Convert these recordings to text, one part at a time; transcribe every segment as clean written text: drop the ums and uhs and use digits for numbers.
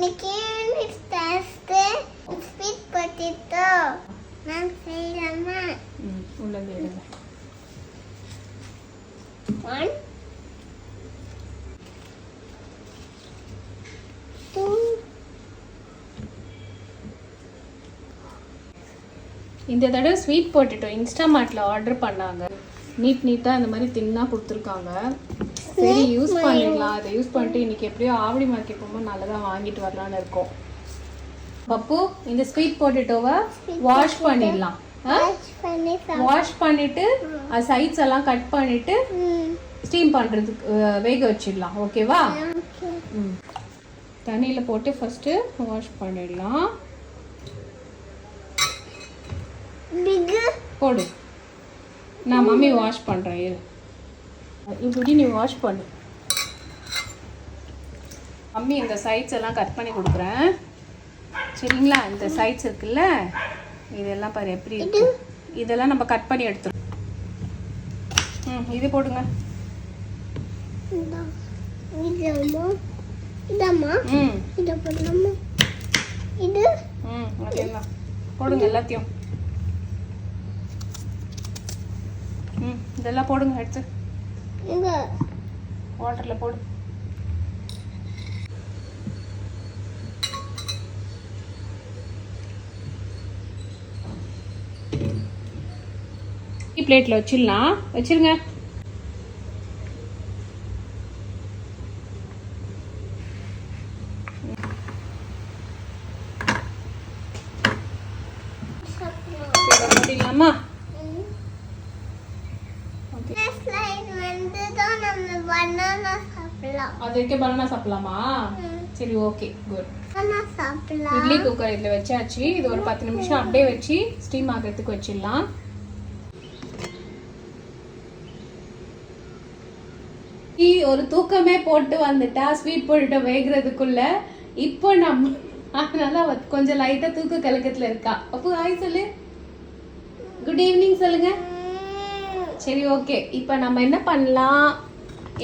இன்னைக்கு sweet potato நான் செய்யலாமா? உள்ள எடுங்க. 1 2 இந்த தடவை ஸ்வீட் பொட்டேட்டோ இன்ஸ்டாமார்ட்டில் ஆர்டர் பண்ணாங்க. நீட்டாக இந்த மாதிரி தின்னாக கொடுத்துருக்காங்க. சரி யூஸ் பண்ணிடலாம். அதை யூஸ் பண்ணிட்டு இன்னைக்கு எப்படியோ ஆவடி மார்க்கெட் போகும்போது நல்லதாக வாங்கிட்டு வரலான்னு இருக்கோம். பப்பு இந்த ஸ்வீட் பொட்டேட்டோவை வாஷ் பண்ணிடலாம். வாஷ் பண்ணிட்டு அது சைட்ஸ் எல்லாம் கட் பண்ணிட்டு ஸ்டீம் பண்ணுறதுக்கு வேக வச்சிடலாம். ஓகேவா? தண்ணியில் போட்டு ஃபஸ்ட்டு வாஷ் பண்ணிடலாம். போடு. நான் மம்மி வாஷ் பண்ணுறேன். இப்படி நீ வாஷ் பண்ணு. மம்மி இந்த சைட்ஸ் எல்லாம் கட் பண்ணி கொடுக்குறேன். சரிங்களா? இந்த சைட்ஸ் இருக்குல்ல, இதெல்லாம் பாரு எப்படி இருக்கு. இதெல்லாம் நம்ம கட் பண்ணி எடுத்துரும். இது போடுங்க. அதெல்லாம் போடுங்க எல்லாத்தையும். இதெல்லாம் போடுங்க. எடுத்து வாட்டர்ல போடு. பிளேட்ல வச்சிடலாம். வச்சிருங்க. முடியலாமா? அது வரைக்கும் பனானா சாப்பிடலாமா? சரி, ஓகே, குட். இட்லி குக்கர் இதில் வச்சாச்சு. இது ஒரு 10 நிமிஷம் அப்படியே வச்சு ஸ்டீம் ஆகிறதுக்கு வச்சிடலாம். ஒரு தூக்கமே போட்டு வந்துட்டா ஸ்வீட் பொட்டேட்டோ வேகிறதுக்குள்ள. இப்போ நம்ம அதனால கொஞ்சம் லைட்டா தூக்க கலக்கத்துல இருக்கா. அப்போ ஹாய் சொல்லு. குட் ஈவினிங் சொல்லுங்க. சரி, ஓகே. இப்போ நம்ம என்ன பண்ணலாம்?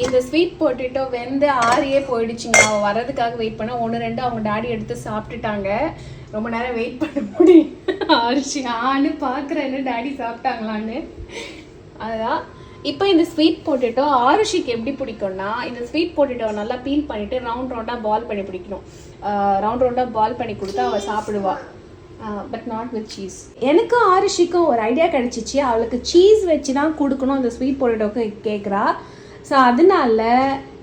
இந்த ஸ்வீட் பொட்டேட்டோ வெந்து ஆறியே போயிடுச்சுங்க. அவள் வர்றதுக்காக வெயிட் பண்ண 1-2 அவங்க டாடி எடுத்து சாப்பிட்டுட்டாங்க. ரொம்ப நேரம் வெயிட் பண்ண முடியும். ஆறிச்சு ஆன்னு பார்க்குறேன்னு டாடி சாப்பிட்டாங்களான்னு. அதுதான். இப்போ இந்த ஸ்வீட் பொட்டேட்டோ ஆருஷிக்கு எப்படி பிடிக்கும்னா, இந்த ஸ்வீட் பொட்டேட்டோ நல்லா பீல் பண்ணிட்டு ரவுண்டாக பால் பண்ணி பிடிக்கணும். ரவுண்டாக பால் பண்ணி கொடுத்தா அவள் சாப்பிடுவா. But not with cheese. எனக்கும் ஆருஷிக்கும் ஒரு ஐடியா கிடச்சிச்சு. அவளுக்கு சீஸ் வச்சு தான் கொடுக்கணும் அந்த ஸ்வீட் பொட்டேட்டோக்கு கேட்குறா. ஸோ அதனால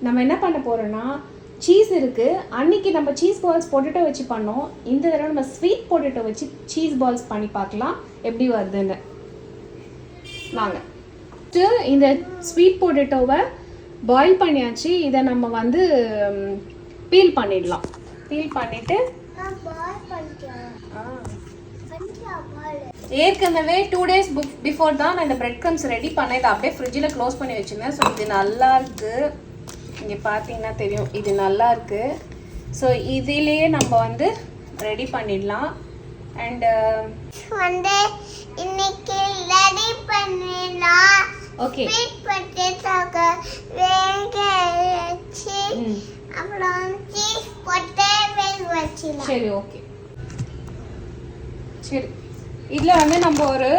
நம்ம என்ன பண்ண போகிறோன்னா, சீஸ் இருக்குது. அன்றைக்கி நம்ம சீஸ் பால்ஸ் பொட்டேட்டோ வச்சு பண்ணோம். இந்த தடவை நம்ம ஸ்வீட் பொட்டேட்டோ வச்சு சீஸ் பால்ஸ் பண்ணி பார்க்கலாம் எப்படி வருதுன்னு. வாங்க. இந்த ஸ்வீட் பொட்டேட்டோவை பாயில் பண்ணியாச்சு. இதை நம்ம வந்து பீல் பண்ணிடலாம். பீல் பண்ணிவிட்டு ஏற்கனவே 2 days பிஃபோர் தான் நான் இந்த பிரெட் க்ரம்ஸ் ரெடி பண்ணேன். இதை அப்படியே ஃப்ரிட்ஜில் க்ளோஸ் பண்ணி வச்சுருந்தேன். ஸோ இது நல்லா இருக்குது. இங்கே பார்த்தீங்கன்னா தெரியும், இது நல்லா இருக்குது. ஸோ இதிலேயே நம்ம வந்து ரெடி பண்ணிடலாம். அண்ட் வந்து இன்னைக்கு ரெடி பண்ணிடலாம். ஓகே. ஸ்வீட் பொட்டேட்டோக்கு வேக வச்சு அப்புறம் சீஸ் போட்டு வேக வச்சிடலாம். சரி, ஓகே. சரி, இதில் வந்து நம்ம ஒரு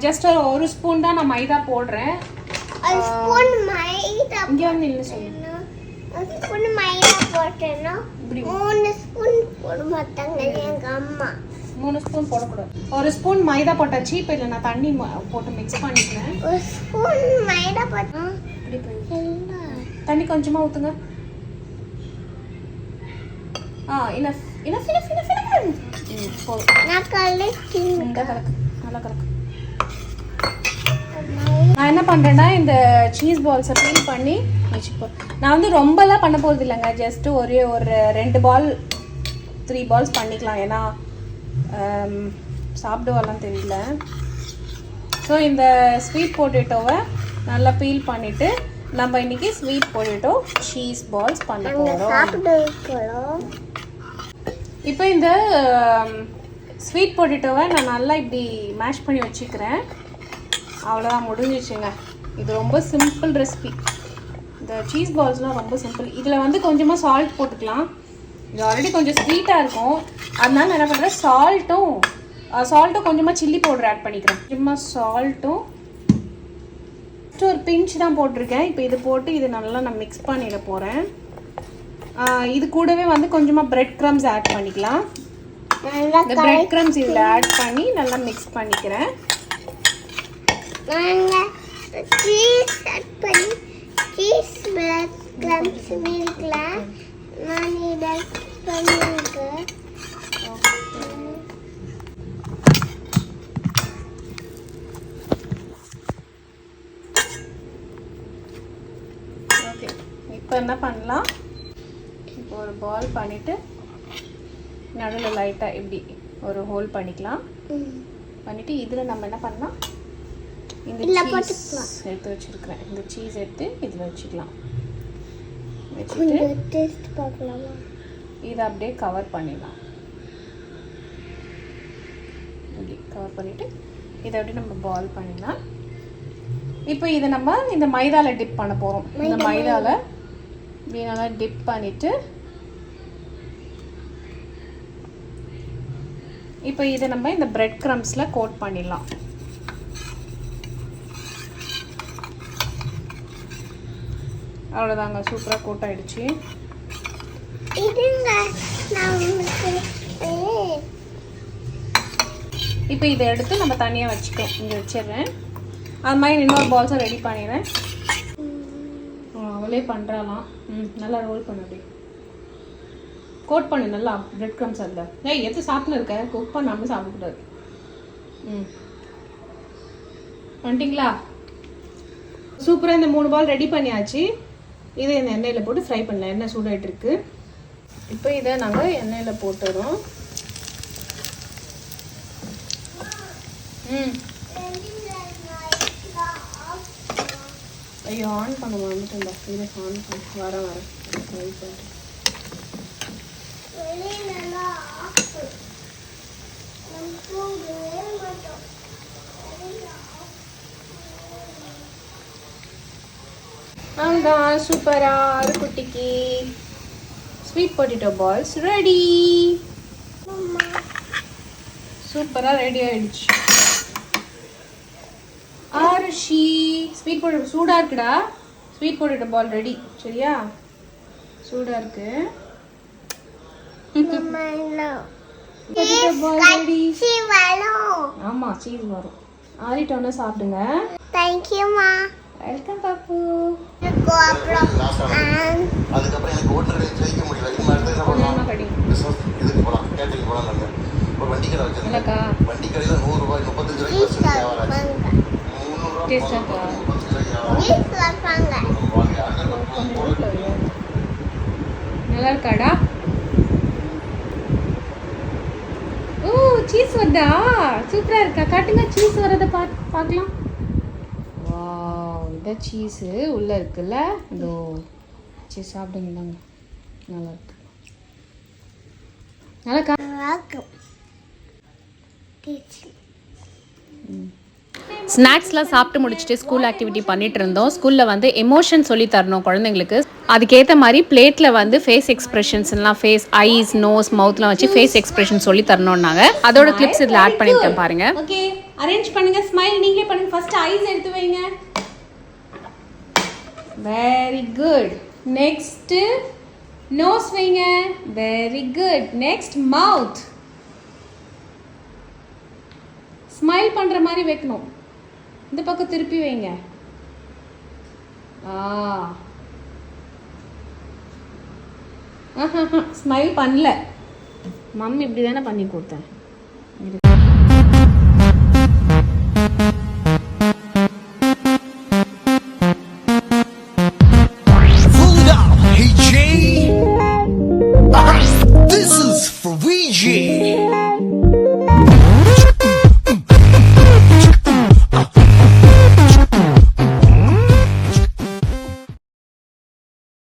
ஜஸ்ட் ஒரு ஸ்பூன் தான் நான் மைதா போடுறேன். ஒரு ஸ்பூன் மைதா இங்கே வந்து இல்லை சொல்லுங்க. ஒரு ஸ்பூன் மைதா போட்டேன்னா 3 ஸ்பூன் போட மாட்டாங்க எங்க அம்மா. 3 ஸ்பூன் போடக்கூடாது. ஒரு ஸ்பூன் மைதா போட்டாச்சு. இப்போ இதில் நான் தண்ணி போட்டு மிக்ஸ் பண்ணிக்கிறேன். ஒரு ஸ்பூன் மைதா போட்டா தண்ணி கொஞ்சமாக ஊற்றுங்க. Enough enough enough enough enough. நான் கலக்கி நல்லா கலக்கு. நான் என்ன பண்ணுறேன்னா, இந்த சீஸ் பால்ஸை பீல் பண்ணி வச்சுப்போம். நான் வந்து ரொம்பலாம் பண்ண போகிறது இல்லைங்க. ஜஸ்ட்டு ஒரு 2 பால் 3 பால்ஸ் பண்ணிக்கலாம். ஏன்னா சாப்பிடுவாலாம் தெரியல. ஸோ இந்த ஸ்வீட் பொட்டேட்டோவை நல்லா பீல் பண்ணிவிட்டு நம்ம இன்னைக்கு ஸ்வீட் பொட்டேட்டோ சீஸ் பால்ஸ் பண்ண போகிறோம். இப்போ இந்த ஸ்வீட் பொட்டேட்டோவை நான் நல்லா இப்படி மேஷ் பண்ணி வச்சுக்கிறேன். அவ்வளோதான், முடிஞ்சிச்சுங்க. இது ரொம்ப சிம்பிள் ரெசிபி. இந்த சீஸ் பால்ஸ்லாம் ரொம்ப சிம்பிள். இதில் வந்து கொஞ்சமாக சால்ட் போட்டுக்கலாம். இது ஆல்ரெடி கொஞ்சம் ஸ்வீட்டாக இருக்கும். அதனால நான் என்ன பண்ணுறேன், சால்ட்டும் கொஞ்சமாக சில்லி பவுடர் ஆட் பண்ணிக்கிறேன். கொஞ்சமாக சால்ட்டும் ஒரு பிஞ்ச் தான் போட்டிருக்கேன். இப்போ இது போட்டு இது நல்லா நான் மிக்ஸ் பண்ணிட போகிறேன். இது கூடவே வந்து கொஞ்சமாக பிரெட் க்ரம்ஸ் ஆட் பண்ணிக்கலாம். இந்த பிரெட் க்ரம்ஸ் இதில் ஆட் பண்ணி நல்லா மிக்ஸ் பண்ணிக்கிறேன். சீஸ் ஆட் பண்ணி சீஸ் பிரெட் க்ரம்ஸ் மில்க்ல நான் இதை பண்ணிருக்கேன். ஓகே, இப்போ என்ன பண்ணலாம், இப்போ ஒரு பால் பண்ணிவிட்டு நடுவில் லைட்டாக இப்படி ஒரு ஹோல் பண்ணிக்கலாம். பண்ணிவிட்டு இதில் நம்ம என்ன பண்ணலாம், இந்த சீஸ் எடுத்து வச்சுருக்கிறேன். இந்த சீஸ் எடுத்து இதில் வச்சுக்கலாம். வச்சுட்டு டேஸ்ட் பார்க்கலாமா? இதை அப்படியே கவர் பண்ணிடலாம். இப்படி கவர் பண்ணிவிட்டு இதை அப்படியே நம்ம பால் பண்ணிடலாம். இப்போ இதை நம்ம இந்த மைதாவில் டிப் பண்ண போகிறோம். இந்த மைதாவில் இப்படி நல்லா டிப் பண்ணிவிட்டு இப்போ இதை நம்ம இந்த பிரெட் க்ரம்ஸில் கோட் பண்ணிடலாம். அவ்வளோதாங்க, சூப்பராக கோட் ஆகிடுச்சு. இப்போ இதை எடுத்து நம்ம தனியாக வச்சுக்கோம். இங்கே வச்சிடுறேன். அது மாதிரி இன்னொரு பால்ஸும் ரெடி பண்ணிடுறேன். அவளே பண்ணுறாலாம். நல்லா ரோல் பண்ண அப்படி கோட் பண்ணு நல்லா பிரெட் க்ரம்ஸ். அதில் எது சாப்பிட்டு இருக்க, குக் பண்ணாமல் சாப்பிடக்கூடாது. பண்ணிட்டீங்களா? சூப்பராக இந்த 3 பால் ரெடி பண்ணியாச்சு. இதை இந்த எண்ணெயில் போட்டு ஃப்ரை பண்ணலாம். எண்ணெய் சூடாகிட்டு இருக்கு. இப்போ இதை நாங்கள் எண்ணெயில் போட்டுறோம். ஐயோ, ஆன் பண்ண வந்துட்டேன்டா. இதை ஆன் பண்ண வரேன் வெயிட் பண்ணிட்டு. அதான் சூப்பரா ஒரு குட்டிக்கு ஸ்வீட் பொட்டேட்டோ பால்ஸ் ரெடி. சூப்பரா ரெடி ஆயிடுச்சு. ஆருஷி ஸ்வீட் பொட்டேட்டோ சூடா இருக்குடா. ஸ்வீட் பொட்டேட்டோ பால் ரெடி. சரியா? சூடா இருக்கு. பொட்டேட்டோ பால் ரெடி. ஆமா, சீஸ் வரும். ஆறிட்டோன்னு சாப்பிடுங்க. தேங்க்யூ மா. வெல்கம் பாப்பு. அதுக்கப்புறம் எனக்கு ஓட்டர் ஜெயிக்க முடியல. இதுக்கு போகலாம், கேட்டரிங் போகலாம். ஒரு வண்டி கடை வச்சிருக்கேன். வண்டி கடையில் 100 ரூபாய் 35 ரூபாய்க்கு நல்லா இருக்காடா? ஓ, சீஸ் வருதா? சூப்பரா இருக்கா? காட்டுங்க சீஸ் வரத பார்க்கலாம். வாவ், இந்த சீஸு உள்ளே இருக்குல்ல. இதோ சீஸ் சாப்பிடுங்க. நல்லா இருக்கு. நல்லா ஸ்நாக்ஸ்லாம் சாப்பிட்டு முடிச்சுட்டு ஸ்கூல் ஆக்டிவிட்டி பண்ணிட்டு இருந்தோம். ஸ்கூலில் வந்து எமோஷன் சொல்லி தரணும் குழந்தைங்களுக்கு. அதுக்கேற்ற மாதிரி பிளேட்டில் வந்து ஃபேஸ் எக்ஸ்பிரஷன்ஸ்லாம், ஃபேஸ், ஐஸ், நோஸ், மவுத்லாம் வச்சு ஃபேஸ் எக்ஸ்பிரஷன் சொல்லி தரணும்னாங்க. அதோட கிளிப்ஸ் இதில் ஆட் பண்ணிட்டேன் பாருங்க. ஓகே, அரேஞ்ச் பண்ணுங்க. ஸ்மைல் நீங்களே பண்ணுங்க. ஃபர்ஸ்ட் ஐஸ் எடுத்து வைங்க. Very good. நெக்ஸ்ட் நோஸ் வைங்க. Very good. நெக்ஸ்ட் மவுத். ஸ்மைல் பண்ணுற மாதிரி வைக்கணும். இந்த பக்கம் திருப்பி வைங்க. ஸ்மைல் பண்ணல. மம்மி இப்படி தானே பண்ணி கொடுத்தேன்.